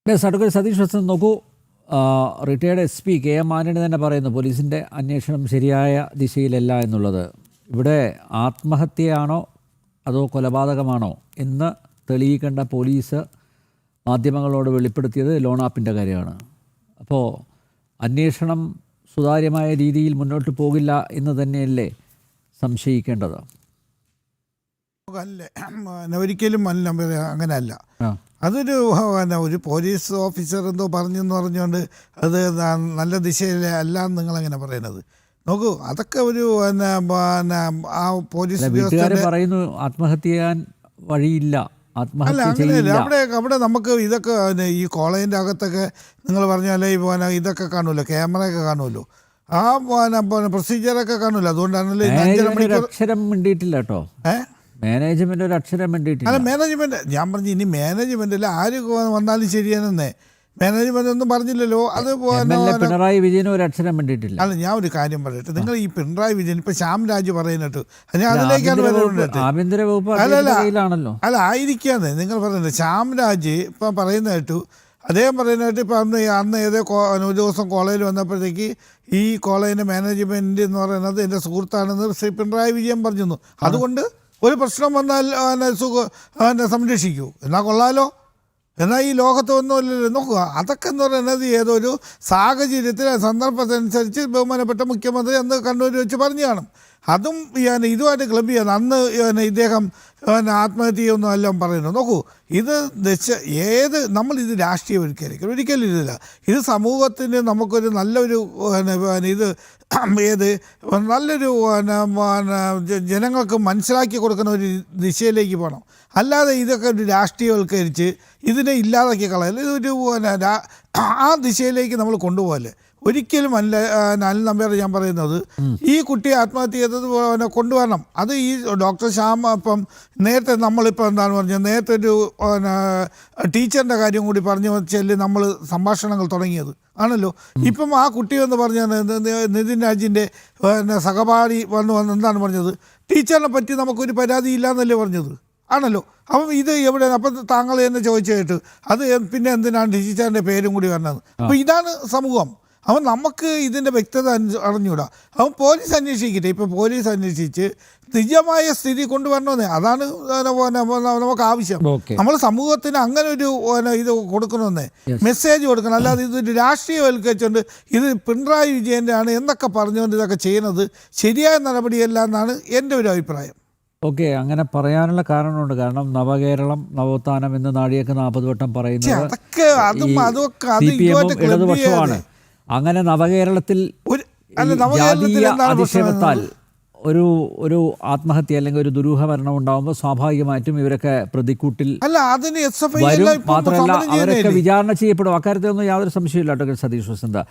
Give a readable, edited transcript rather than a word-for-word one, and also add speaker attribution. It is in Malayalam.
Speaker 1: അഡ്വക്കേറ്റ് സതീഷ് വസന്ത് നോക്കൂ, റിട്ടയേർഡ് SP KM ആന്റണി തന്നെ പറയുന്നു പോലീസിൻ്റെ അന്വേഷണം ശരിയായ ദിശയിലല്ല എന്നുള്ളത്. ഇവിടെ ആത്മഹത്യയാണോ അതോ കൊലപാതകമാണോ എന്ന് തെളിയിക്കേണ്ട പോലീസ് മാധ്യമങ്ങളോട് വെളിപ്പെടുത്തിയത് ലോൺ ആപ്പിൻ്റെ കാര്യമാണ്. അപ്പോൾ അന്വേഷണം സുതാര്യമായ രീതിയിൽ മുന്നോട്ട് പോകില്ല എന്ന് തന്നെയല്ലേ സംശയിക്കേണ്ടത്?
Speaker 2: ഒരിക്കലും അല്ല, അങ്ങനെയല്ല. അതൊരു ഒരു പോലീസ് ഓഫീസർ എന്തോ പറഞ്ഞെന്ന് പറഞ്ഞുകൊണ്ട് അത് നല്ല ദിശയിലല്ല നിങ്ങളെങ്ങനെ പറയുന്നത്? നോക്കൂ, അതൊക്കെ ഒരു ആ പോലീസ്
Speaker 1: പറയുന്നു ആത്മഹത്യ ചെയ്യാൻ വഴിയില്ല,
Speaker 2: അല്ല അങ്ങനെയല്ല. അവിടെ നമുക്ക് ഇതൊക്കെ ഈ കോളേജിൻ്റെ അകത്തൊക്കെ നിങ്ങൾ പറഞ്ഞാലേ ഇതൊക്കെ കാണുമല്ലോ, ക്യാമറയൊക്കെ കാണുമല്ലോ, ആ പ്രൊസീജിയറൊക്കെ കാണുമല്ലോ. അതുകൊണ്ടാണല്ലോ
Speaker 1: അക്ഷരം മിണ്ടിയിട്ടില്ല കേട്ടോ, മാനേജ്മെന്റ് ഒരു അക്ഷരം വേണ്ടിയിട്ടില്ല.
Speaker 2: അല്ല മാനേജ്മെന്റ്, ഞാൻ പറഞ്ഞു ഇനി മാനേജ്മെന്റിൽ ആര് വന്നാലും ശരിയാണെന്നേ, മാനേജ്മെന്റ് ഒന്നും പറഞ്ഞില്ലല്ലോ. അത്
Speaker 1: പിണറായി വിജയനും ഒരു അക്ഷരം വേണ്ടിയിട്ടില്ല.
Speaker 2: അല്ല, ഞാൻ ഒരു കാര്യം പറയട്ടെ, നിങ്ങൾ ഈ പിണറായി വിജയൻ ഇപ്പൊ ശ്യാംരാജ് പറയുന്നിട്ടു, ഞാൻ അതിലേക്കാണ് വരുന്നത്.
Speaker 1: ആഭ്യന്തര വകുപ്പ്
Speaker 2: അല്ല ആയിരിക്കാന്ന് നിങ്ങൾ പറയുന്നത്. ശ്യാംരാജ് ഇപ്പൊ പറയുന്ന കേട്ടു, അദ്ദേഹം പറയുന്നതായിട്ട് ഇപ്പം അന്ന് ഏതോ ഒരു ദിവസം കോളേജിൽ വന്നപ്പോഴത്തേക്ക് ഈ കോളേജിൻ്റെ മാനേജ്മെൻറ്റ് എന്ന് പറയുന്നത് എൻ്റെ സുഹൃത്താണെന്ന് ശ്രീ പിണറായി വിജയൻ പറഞ്ഞു. അതുകൊണ്ട് ഒരു പ്രശ്നം വന്നാൽ സംരക്ഷിക്കൂ, എന്നാൽ കൊള്ളാലോ, എന്നാൽ ഈ ലോകത്ത് ഒന്നുമില്ലല്ലോ. നോക്കുക, അതൊക്കെ എന്ന് പറയുന്നത് ഏതൊരു സാഹചര്യത്തിൽ സന്ദർഭത്തിനനുസരിച്ച് ബഹുമാനപ്പെട്ട മുഖ്യമന്ത്രി അന്ന് കണ്ണൂർ വെച്ച് പറഞ്ഞു കാണും. അതും ഇതുമായിട്ട് ക്ലബ് ചെയ്യാൻ അന്ന് ഇദ്ദേഹം ആത്മഹത്യയൊന്നും എല്ലാം പറയുന്നു. നോക്കൂ, ഇത് നമ്മളിത് രാഷ്ട്രീയവൽക്കരിക്കും ഒരിക്കലും ഇതില്ല. ഇത് സമൂഹത്തിന് നമുക്കൊരു നല്ലൊരു നല്ലൊരു ജനങ്ങൾക്ക് മനസ്സിലാക്കി കൊടുക്കുന്ന ഒരു ദിശയിലേക്ക് പോകണം. അല്ലാതെ ഇതൊക്കെ ഒരു രാഷ്ട്രീയവൽക്കരിച്ച് ഇതിനെ ഇല്ലാതാക്കി കളയല്ല. ഇതൊരു ആ ദിശയിലേക്ക് നമ്മൾ കൊണ്ടുപോകല്ലേ ഒരിക്കലും അല്ല. അനിൽ നമ്പ്യാർ ഞാൻ പറയുന്നത്, ഈ കുട്ടിയെ ആത്മഹത്യ ചെയ്തത് കൊണ്ടുവരണം. അത് ഈ ഡോക്ടർ ശ്യാം ഇപ്പം നേരത്തെ നമ്മളിപ്പോൾ എന്താണ് പറഞ്ഞത്, നേരത്തെ ഒരു ടീച്ചറിൻ്റെ കാര്യം കൂടി പറഞ്ഞു വെച്ചാൽ നമ്മൾ സംഭാഷണങ്ങൾ തുടങ്ങിയത് ആണല്ലോ. ഇപ്പം ആ കുട്ടി എന്ന് പറഞ്ഞാൽ നിതിൻ രാജിൻ്റെ സഹപാഠി വന്ന് എന്താണ് പറഞ്ഞത്, ടീച്ചറിനെ പറ്റി നമുക്കൊരു പരാതി ഇല്ലയെന്നല്ലേ പറഞ്ഞത് ആണല്ലോ. അപ്പം ഇത് എവിടെയാണ്? അപ്പം താങ്കൾ തന്നെ ചോദിച്ചായിട്ട് അത് പിന്നെ എന്തിനാണ് ടീച്ചറിൻ്റെ പേരും കൂടി വരണത്? അപ്പം ഇതാണ് സമൂഹം. അവൻ നമുക്ക് ഇതിൻ്റെ വ്യക്തത അറിഞ്ഞൂടാ. അവൻ പോലീസ് അന്വേഷിക്കട്ടെ. ഇപ്പോൾ പോലീസ് അന്വേഷിച്ച് നിജമായ സ്ഥിതി കൊണ്ടുവരണമെന്നേ, അതാണ് നമുക്ക് ആവശ്യം. നമ്മൾ സമൂഹത്തിന് അങ്ങനെ ഒരു ഇത് കൊടുക്കണമെന്നേ, മെസ്സേജ് കൊടുക്കണം. അല്ലാതെ ഇതൊരു രാഷ്ട്രീയവൽക്കരിച്ചുകൊണ്ട് ഇത് പിണറായി വിജയൻ്റെ ആണ് എന്നൊക്കെ പറഞ്ഞുകൊണ്ട് ഇതൊക്കെ ചെയ്യുന്നത് ശരിയായ നടപടിയല്ല എന്നാണ് എൻ്റെ ഒരു അഭിപ്രായം.
Speaker 1: ഓക്കെ, അങ്ങനെ പറയാനുള്ള കാരണമുണ്ട്. കാരണം നവകേരളം നവോത്ഥാനം എന്ന് നാഴികക്ക് 40 വട്ടം പറയുന്നത് ഇടതുപക്ഷമാണ്. അങ്ങനെ നവകേരളത്തിൽ ജാതീയ അധിക്ഷേപത്താൽ ഒരു ആത്മഹത്യ അല്ലെങ്കിൽ ഒരു ദുരൂഹ മരണം ഉണ്ടാകുമ്പോൾ സ്വാഭാവികമായിട്ടും ഇവരൊക്കെ പ്രതിക്കൂട്ടിൽ വരും. മാത്രമല്ല അവരൊക്കെ വിചാരണ ചെയ്യപ്പെടും. അക്കാര്യത്തിലൊന്നും യാതൊരു സംശയമില്ല. ഡോക്ടർ സതീഷ് വസന്ത്.